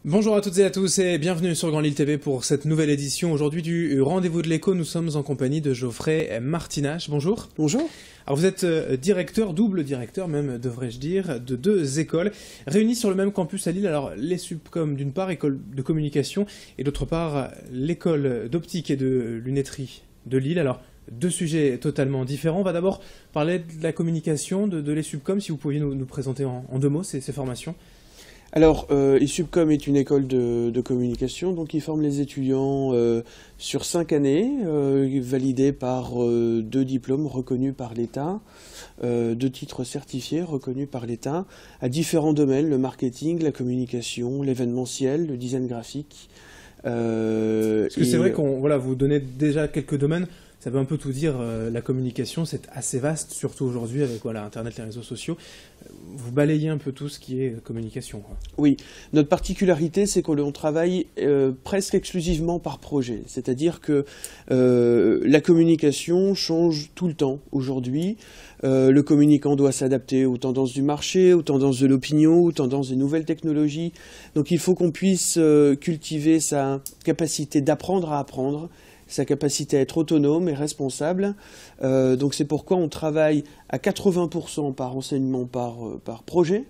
Bonjour à toutes et à tous et bienvenue sur Grand Lille TV pour cette nouvelle édition aujourd'hui du Rendez-vous de l'écho. Nous sommes en compagnie de Geoffrey Martinach. Bonjour. Bonjour. Alors vous êtes directeur, double directeur même devrais-je dire, de deux écoles réunies sur le même campus à Lille. Alors les Subcom d'une part, école de communication, et d'autre part l'école d'optique et de lunetterie de Lille. Alors deux sujets totalement différents. On va d'abord parler de la communication de les Subcom, si vous pouviez nous présenter en deux mots ces formations. Alors, Subcom est une école de communication, donc qui forme les étudiants sur 5 années, validés par 2 diplômes reconnus par l'État, 2 titres certifiés reconnus par l'État, à différents domaines, le marketing, la communication, l'événementiel, le design graphique. Parce que c'est vrai qu'on vous donnez déjà quelques domaines. Ça veut un peu tout dire, la communication, c'est assez vaste, surtout aujourd'hui avec Internet, les réseaux sociaux. Vous balayez un peu tout ce qui est communication, quoi. Oui, notre particularité, c'est qu'on travaille presque exclusivement par projet. C'est-à-dire que la communication change tout le temps aujourd'hui. Le communicant doit s'adapter aux tendances du marché, aux tendances de l'opinion, aux tendances des nouvelles technologies. Donc il faut qu'on puisse cultiver sa capacité d'apprendre à apprendre, sa capacité à être autonome et responsable. Donc c'est pourquoi on travaille à 80% par enseignement par projet.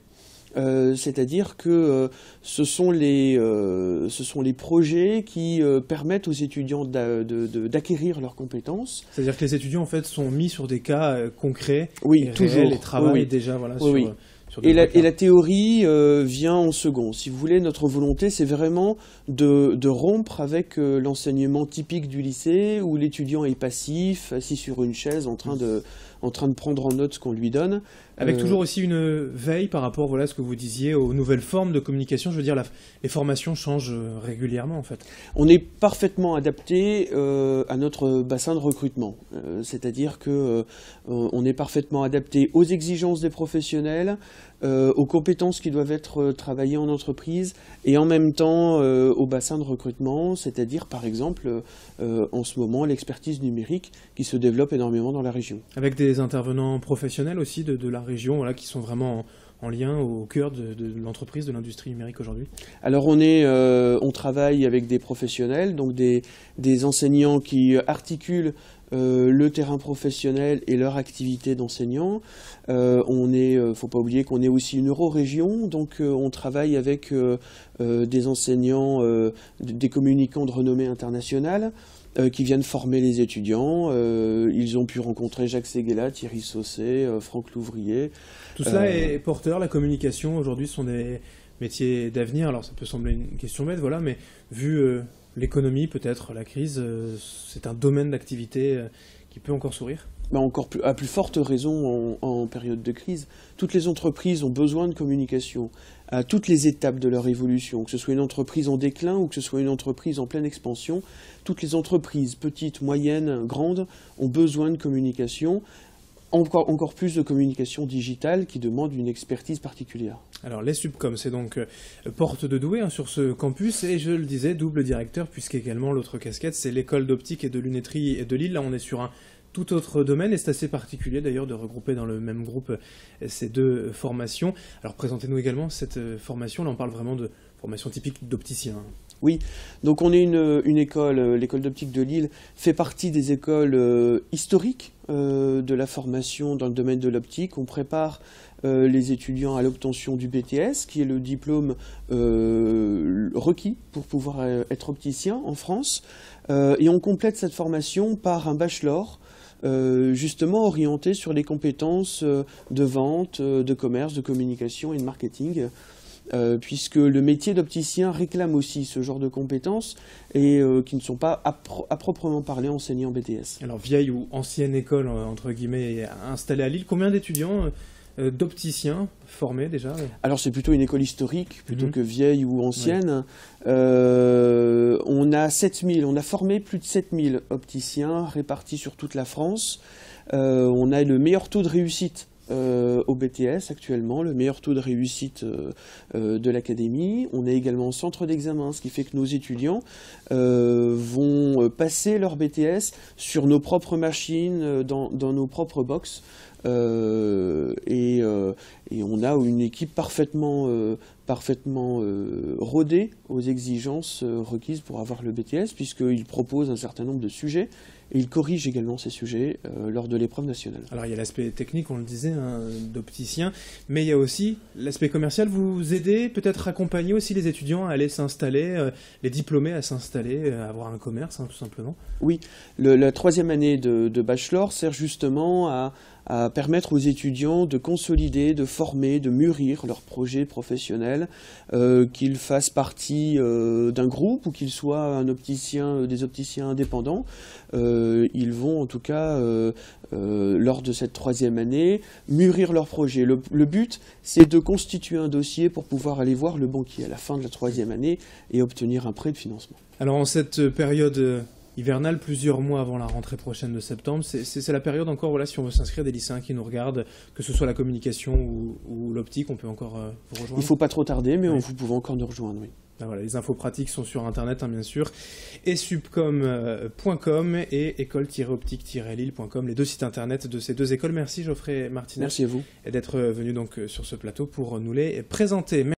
C'est-à-dire que ce sont les projets qui permettent aux étudiants d'acquérir leurs compétences. C'est-à-dire que les étudiants en fait sont mis sur des cas concrets, oui, et toujours, réels, et travaillent déjà oui. sur Et la théorie vient en second. Si vous voulez, notre volonté, c'est vraiment de rompre avec l'enseignement typique du lycée, où l'étudiant est passif, assis sur une chaise, en train de prendre en note ce qu'on lui donne. Avec toujours aussi une veille par rapport à ce que vous disiez, aux nouvelles formes de communication. Je veux dire, les formations changent régulièrement, en fait. On est parfaitement adapté à notre bassin de recrutement. C'est-à-dire que on est parfaitement adapté aux exigences des professionnels, aux compétences qui doivent être travaillées en entreprise, et en même temps au bassin de recrutement, c'est-à-dire par exemple en ce moment l'expertise numérique qui se développe énormément dans la région. Avec des intervenants professionnels aussi de la région, qui sont vraiment en lien au cœur de l'entreprise, de l'industrie numérique aujourd'hui. Alors on travaille avec des professionnels, donc des enseignants qui articulent le terrain professionnel et leur activité d'enseignant. Faut pas oublier qu'on est aussi une eurorégion, donc on travaille avec des enseignants, des communicants de renommée internationale, qui viennent former les étudiants. Ils ont pu rencontrer Jacques Séguéla, Thierry Sausset, Franck Louvrier. Tout cela est porteur. La communication aujourd'hui sont des métiers d'avenir. Alors ça peut sembler une question bête, mais vu l'économie, peut-être la crise, c'est un domaine d'activité qui peut encore sourire. À plus forte raison en période de crise. Toutes les entreprises ont besoin de communication à toutes les étapes de leur évolution, que ce soit une entreprise en déclin ou que ce soit une entreprise en pleine expansion. Toutes les entreprises, petites, moyennes, grandes, ont besoin de communication, encore plus de communication digitale qui demande une expertise particulière. Alors les Subcom, c'est donc porte de Douai sur ce campus, et je le disais, double directeur, puisqu'également l'autre casquette, c'est l'école d'optique et de lunetterie de Lille. Là on est sur un tout autre domaine, et c'est assez particulier d'ailleurs de regrouper dans le même groupe ces deux formations. Alors présentez-nous également cette formation. Là on parle vraiment de formation typique d'opticien. Oui, donc on est une école, l'école d'optique de Lille fait partie des écoles historiques de la formation dans le domaine de l'optique. On prépare les étudiants à l'obtention du BTS, qui est le diplôme requis pour pouvoir être opticien en France. Et on complète cette formation par un bachelor, justement orienté sur les compétences de vente, de commerce, de communication et de marketing. Puisque le métier d'opticien réclame aussi ce genre de compétences et qui ne sont pas à proprement parler enseignés en BTS. Alors vieille ou ancienne école, entre guillemets, installée à Lille, combien d'étudiants d'opticiens formés déjà? Alors c'est plutôt une école historique plutôt que vieille ou ancienne. Ouais. On a formé plus de 7000 opticiens répartis sur toute la France. On a le meilleur taux de réussite au BTS actuellement, le meilleur taux de réussite de l'académie. On est également en centre d'examen, ce qui fait que nos étudiants vont passer leur BTS sur nos propres machines, dans nos propres box, et on a une équipe parfaitement rodée aux exigences requises pour avoir le BTS, puisqu'il propose un certain nombre de sujets et il corrige également ces sujets lors de l'épreuve nationale. Alors il y a l'aspect technique, on le disait, hein, d'opticien, mais il y a aussi l'aspect commercial. Vous aidez, peut-être accompagner aussi les étudiants à aller s'installer, les diplômés à s'installer, à avoir un commerce, hein, tout simplement. Oui, la 3e année de bachelor sert justement à permettre aux étudiants de consolider, de former, de mûrir leur projet professionnel, qu'ils fassent partie d'un groupe ou qu'ils soient des opticiens indépendants. Ils vont en tout cas, lors de cette 3e année, mûrir leur projet. Le but, c'est de constituer un dossier pour pouvoir aller voir le banquier à la fin de la 3e année et obtenir un prêt de financement. Alors en cette période hivernale, plusieurs mois avant la rentrée prochaine de septembre, c'est la période encore, voilà, si on veut s'inscrire, des lycéens qui nous regardent, que ce soit la communication ou l'optique, on peut encore vous rejoindre. Il ne faut pas trop tarder, mais vous pouvez encore nous rejoindre, oui. Ben voilà, les infos pratiques sont sur internet, hein, bien sûr, et subcom.com et école-optique-lille.com, les deux sites internet de ces deux écoles. Merci Geoffrey Martinez. Merci à vous. D'être venu donc sur ce plateau pour nous les présenter.